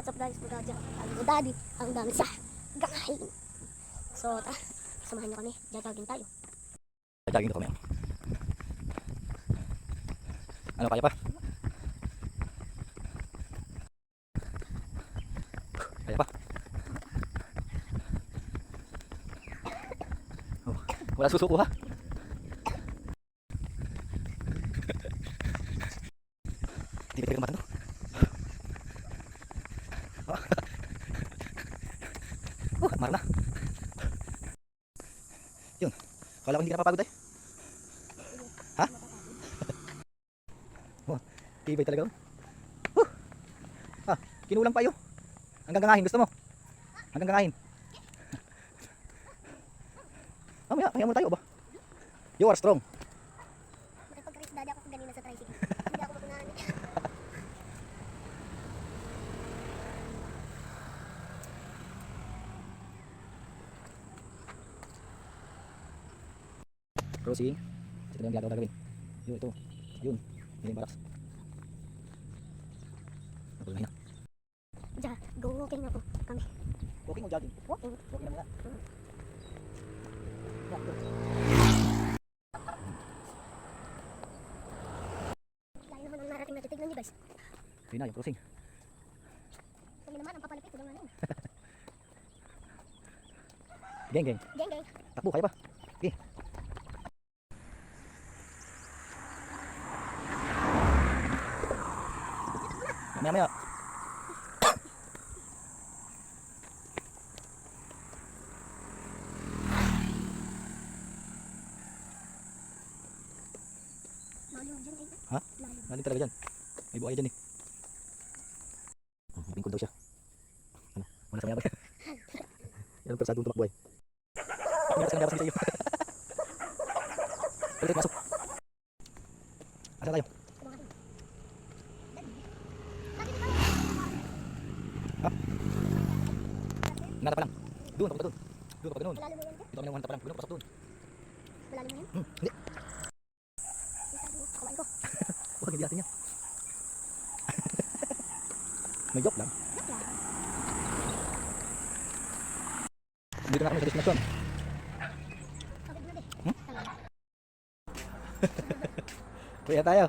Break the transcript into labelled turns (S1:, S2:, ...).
S1: what's up guys? Magkakadya ang daddy, ang dami sa gakain. So, samahan nyo kami. Jagagin tayo.
S2: Jagagin ko kami. Ano, kaya pa? Kaya pa? Oh, wala susuko ha? Hindi pa mata no? Marah na. Yun. Kala ko hindi ka napapagod eh. Ha? Oh, tibay talaga. Ah, kinulang pa yun. Hanggang gangahin, gusto mo? Hanggang gangahin. Mamaya, pahinga muna tayo ba? You are strong.
S1: Nakipagka-race daddy ako kanina sa tricycle. Hindi ako matunaan eh.
S2: Crossing. Ito na yung ginagawa gagawin. Yun, ito. Yun. Yun yung baraks. Napulunay na.
S1: Go-walking na po kami.
S2: Walking o jogging?
S1: Walking.
S2: Walking na muna.
S1: Layo naman ang narating natin. Tignan nyo guys.
S2: Yun na, yung crossing.
S1: Kami naman ang papalapit. Tignan naman.
S2: Geng, geng.
S1: Geng, geng.
S2: Takbo, kaya pa. Okay. Maya-maya.
S1: Malayo dyan eh.
S2: Ha?
S1: Layo.
S2: Lalim talaga dyan. May buhay dyan eh. Mabingkod daw siya. Ano? Wala sa mayabay. Yan ang persadong tumakbo eh. Meron sa kanabas dito yun. Ulit, masok. Asa tayo? Ha? Nata pa lang. Doon, papunta doon. Doon, papunta doon.
S1: Malalim mo yan dyan?
S2: Dito kami nang pa lang. Doon, pasok doon.
S1: Malalim mo yan?
S2: Hindi.
S1: Kawain ko.
S2: Huwag, hindi natin yan. May joke lang. Dito na kami sa destination.
S1: Pagod na din.
S2: Kuya tayo.